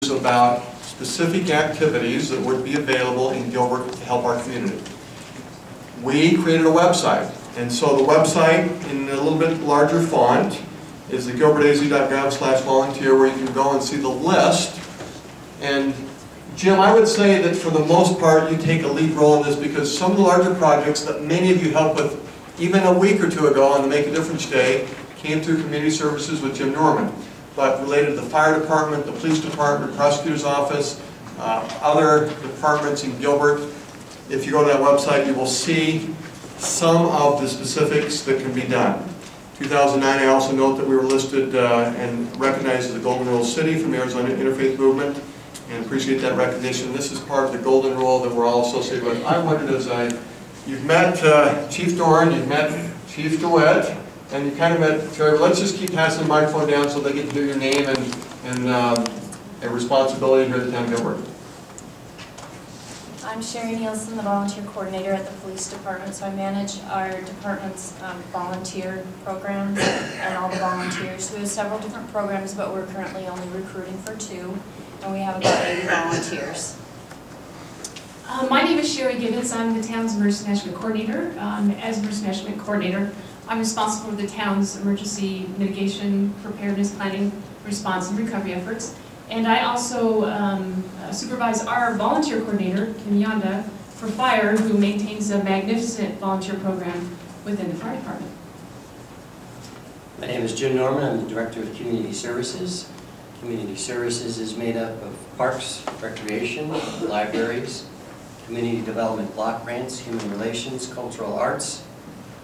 about specific activities that would be available in Gilbert to help our community. We created a website, and so the website in a little bit larger font is the gilbertaz.gov/volunteer, where you can go and see the list. And Jim, I would say that for the most part you take a lead role in this, because some of the larger projects that many of you helped with even a week or two ago on the Make a Difference Day came through Community Services with Jim Norman. But related to the fire department, the police department, prosecutor's office, other departments in Gilbert, if you go to that website, you will see some of the specifics that can be done. 2009, I also note that we were listed and recognized as a Golden Rule City from the Arizona Interfaith Movement, and appreciate that recognition. This is part of the Golden Rule that we're all associated with. I wondered, you've met Chief Doran, you've met Chief DeWitt, and you kind of met Terry. Let's just keep passing the microphone down so they get to hear your name and a responsibility here at the town of Gilbert. I'm Sherry Nielsen, the volunteer coordinator at the police department, so I manage our department's volunteer program and all the volunteers. We have several different programs, but we're currently only recruiting for 2, and we have about 80 volunteers. My name is Sherry Gibbons. I'm the town's emergency management coordinator. As emergency management coordinator, I'm responsible for the town's emergency mitigation, preparedness, planning, response, and recovery efforts. And I also supervise our volunteer coordinator, Kim Yonda, for fire, who maintains a magnificent volunteer program within the fire department. My name is Jim Norman. I'm the Director of Community Services. Community Services is made up of parks, recreation, libraries, community development block grants, human relations, cultural arts,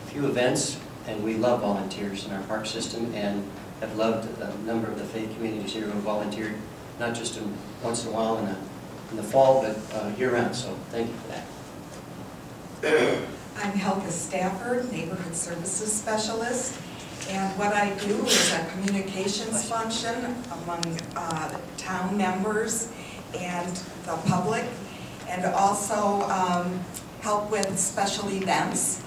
a few events, and we love volunteers in our park system and have loved a number of the faith communities here who have volunteered, not just once in a while in the fall, but year-round, so thank you for that. I'm Helga Stafford, Neighborhood Services Specialist, and what I do is a communications function among town members and the public, and also help with special events.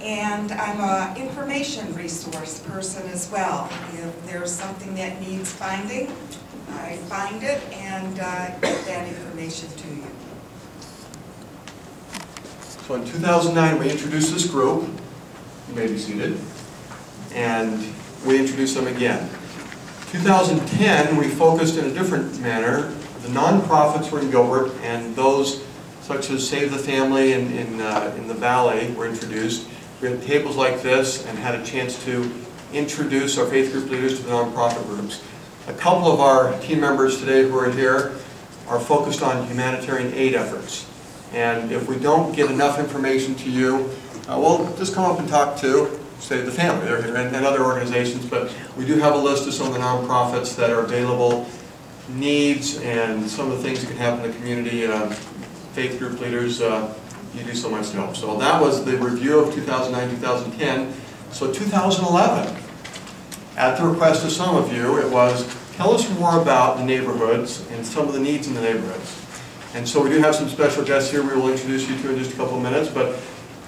And I'm an information resource person as well. If there's something that needs finding, I find it and get that information to you. So in 2009, we introduced this group. You may be seated. And we introduced them again. 2010, we focused in a different manner. The nonprofits were in Gilbert, and those such as Save the Family in the Valley were introduced. We had tables like this and had a chance to introduce our faith group leaders to the nonprofit groups. A couple of our team members today who are here are focused on humanitarian aid efforts. And if we don't get enough information to you, well, just come up and talk to Save the Family. They're here, and other organizations, but we do have a list of some of the nonprofits that are available, needs, and some of the things that can happen in the community. Faith group leaders, you do so much to help. So that was the review of 2009-2010. So 2011, at the request of some of you, it was, tell us more about the neighborhoods and some of the needs in the neighborhoods. And so we do have some special guests here we will introduce you to in just a couple of minutes. But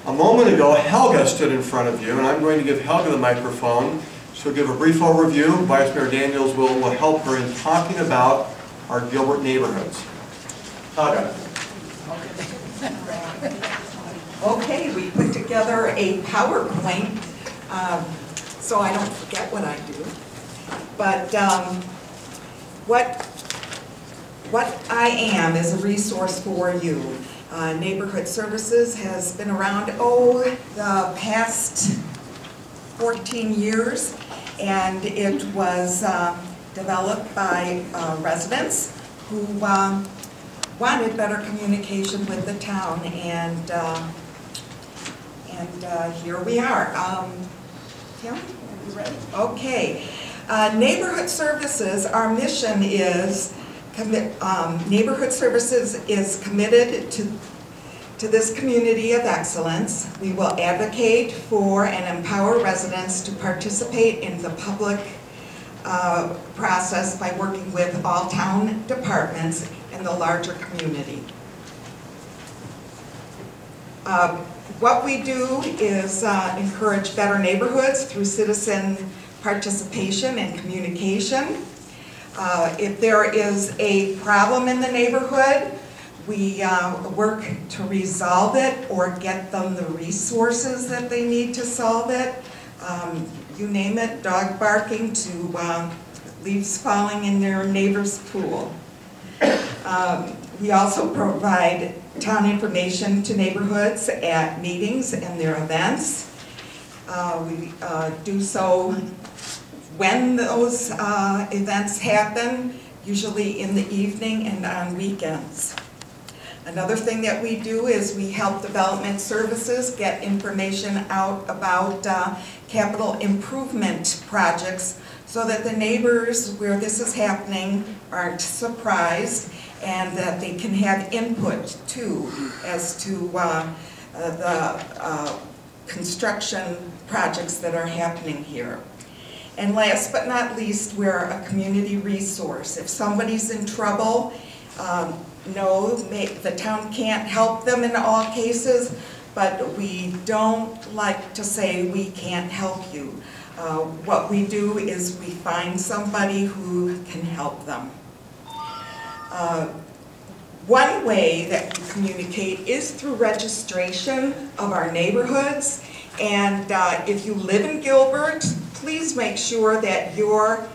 a moment ago, Helga stood in front of you, and I'm going to give Helga the microphone. She'll give a brief overview. Vice Mayor Daniels will help her in talking about our Gilbert neighborhoods. Helga. Okay, we put together a PowerPoint so I don't forget what I do. But what I am is a resource for you. Neighborhood Services has been around, the past 14 years, and it was developed by residents who wanted better communication with the town, and here we are. Tim, are you ready? Okay. Neighborhood Services, our mission is, Neighborhood Services is committed to this community of excellence. We will advocate for and empower residents to participate in the public process by working with all town departments in the larger community. What we do is encourage better neighborhoods through citizen participation and communication. If there is a problem in the neighborhood, we work to resolve it or get them the resources that they need to solve it. You name it, dog barking to leaves falling in their neighbor's pool. We also provide town information to neighborhoods at meetings and their events. We do so when those events happen, usually in the evening and on weekends. Another thing that we do is we help development services get information out about capital improvement projects so that the neighbors where this is happening aren't surprised and that they can have input too as to the construction projects that are happening here. And last but not least, we're a community resource. If somebody's in trouble, no, the town can't help them in all cases, but we don't like to say we can't help you. What we do is we find somebody who can help them. One way that we communicate is through registration of our neighborhoods. And if you live in Gilbert, please make sure that your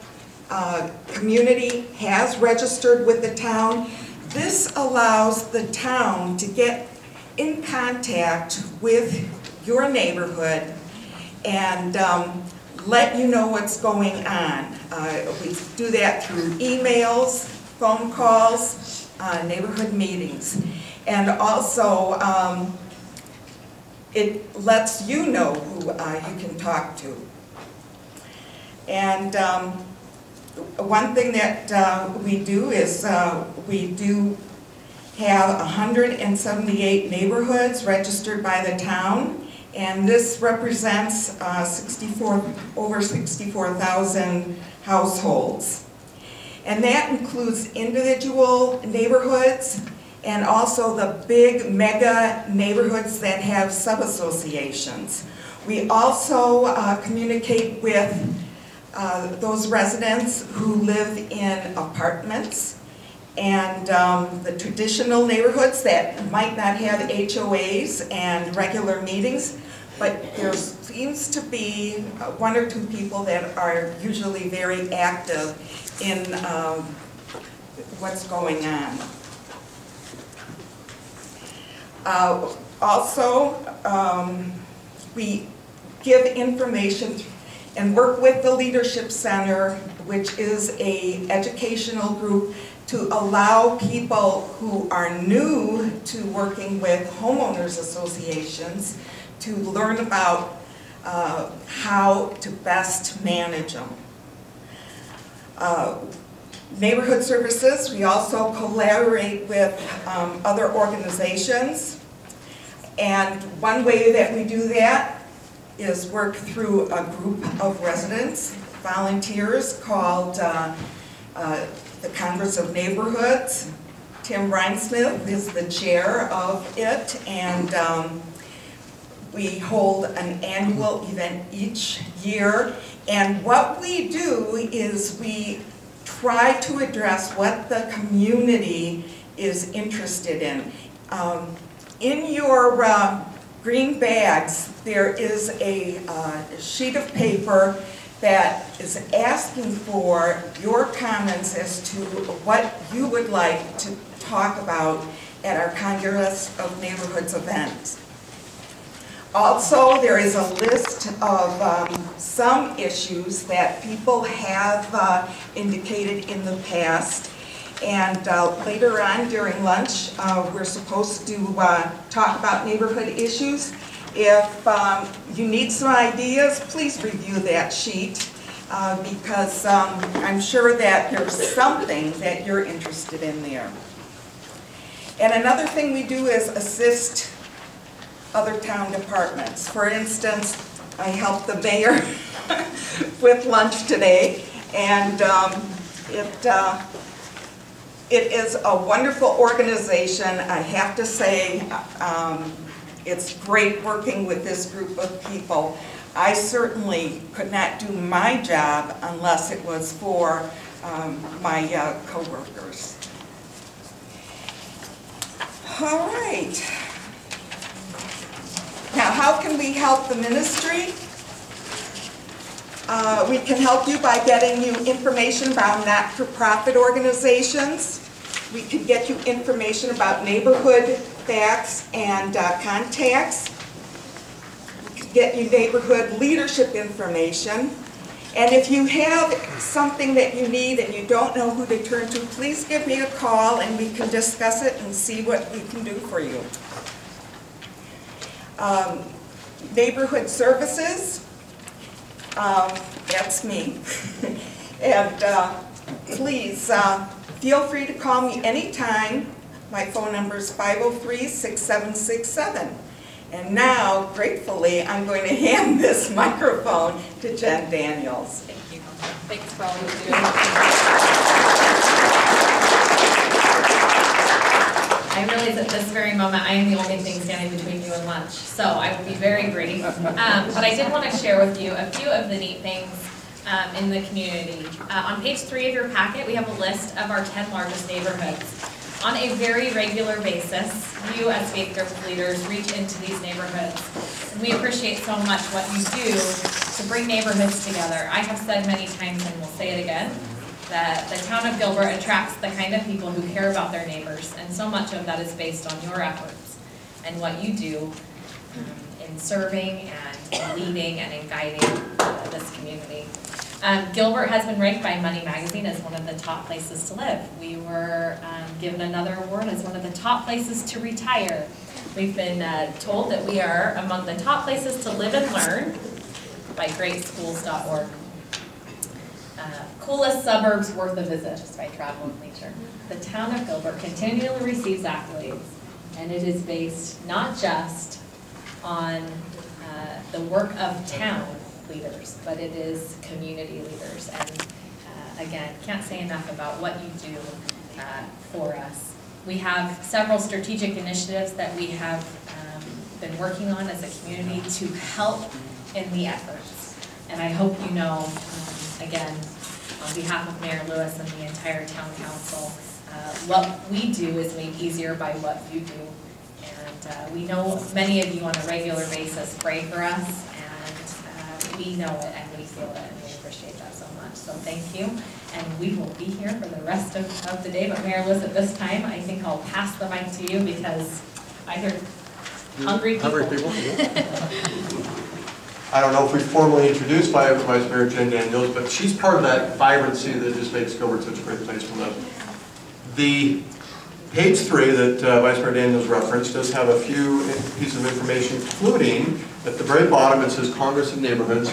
community has registered with the town. This allows the town to get in contact with your neighborhood and let you know what's going on. We do that through emails, phone calls, neighborhood meetings. And also, it lets you know who you can talk to. And one thing that we do is we do have 178 neighborhoods registered by the town, and this represents over 64,000 households. And that includes individual neighborhoods and also the big mega neighborhoods that have sub-associations. We also communicate with those residents who live in apartments and the traditional neighborhoods that might not have HOAs and regular meetings, but there seems to be one or two people that are usually very active in what's going on. Also, we give information and work with the Leadership Center, which is an educational group to allow people who are new to working with homeowners associations to learn about how to best manage them. Neighborhood services, we also collaborate with other organizations, and one way that we do that is work through a group of residents, volunteers called the Congress of Neighborhoods. Tim Reinsmith is the chair of it, and we hold an annual event each year. And what we do is we try to address what the community is interested in. In your green bags, there is a sheet of paper that is asking for your comments as to what you would like to talk about at our Congress of Neighborhoods event. Also, there is a list of some issues that people have indicated in the past. And later on during lunch, we're supposed to talk about neighborhood issues. If you need some ideas, please review that sheet because I'm sure that there's something that you're interested in there. And another thing we do is assist other town departments. For instance, I helped the mayor with lunch today, and it is a wonderful organization. I have to say, it's great working with this group of people. I certainly could not do my job unless it was for my coworkers. All right. Now, how can we help the ministry? We can help you by getting you information about not-for-profit organizations. We could get you information about neighborhood facts and contacts. We could get you neighborhood leadership information. And if you have something that you need and you don't know who to turn to, please give me a call and we can discuss it and see what we can do for you. Neighborhood services, that's me. And please feel free to call me anytime. My phone number is 503-6767. And now, gratefully, I'm going to hand this microphone to Jen Daniels. Thank you. Thanks for all you do. I realize at this very moment I am the only thing standing between you and lunch, so I will be very brief. But I did want to share with you a few of the neat things in the community. On page 3 of your packet, we have a list of our 10 largest neighborhoods. On a very regular basis, you as faith group leaders reach into these neighborhoods. And we appreciate so much what you do to bring neighborhoods together. I have said many times, and will say it again, that the town of Gilbert attracts the kind of people who care about their neighbors, and so much of that is based on your efforts and what you do in serving and leading and in guiding this community. Gilbert has been ranked by Money Magazine as one of the top places to live. We were given another award as one of the top places to retire. We've been told that we are among the top places to live and learn by greatschools.org. Coolest suburbs worth a visit just by Travel and Leisure. The town of Gilbert continually receives accolades, and it is based not just on the work of town leaders, but it is community leaders. And again, can't say enough about what you do for us. We have several strategic initiatives that we have been working on as a community to help in the efforts. And I hope you know, again, on behalf of Mayor Lewis and the entire town council, what we do is made easier by what you do. And we know many of you on a regular basis pray for us, and we know it and we feel it, and we appreciate that so much. So thank you. And we will be here for the rest of the day. But Mayor Lewis, at this time, I think I'll pass the mic to you because I hear hungry people. I don't know if we formally introduced Vice Mayor Jen Daniels, but she's part of that vibrancy that just makes Gilbert such a great place to live. The page 3 that Vice Mayor Daniels referenced does have a few pieces of information, including at the very bottom it says Congress of Neighborhoods.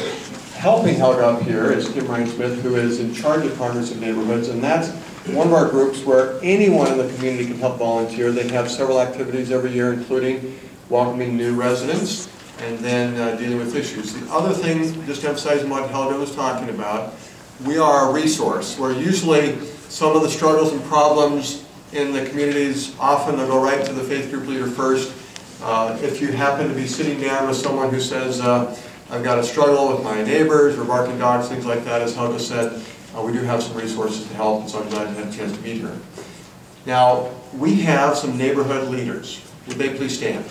Helping Helga up here is Kim Ryan-Smith, who is in charge of Congress of Neighborhoods, and that's one of our groups where anyone in the community can help volunteer. They have several activities every year, including welcoming new residents and then dealing with issues. The other thing, just emphasizing what Helga was talking about, we are a resource where usually some of the struggles and problems in the communities, often they'll go right to the faith group leader first. If you happen to be sitting down with someone who says, I've got a struggle with my neighbors or barking dogs, things like that, as Helga said, we do have some resources to help, and so I'm glad to have a chance to meet her. Now, we have some neighborhood leaders. Would they please stand?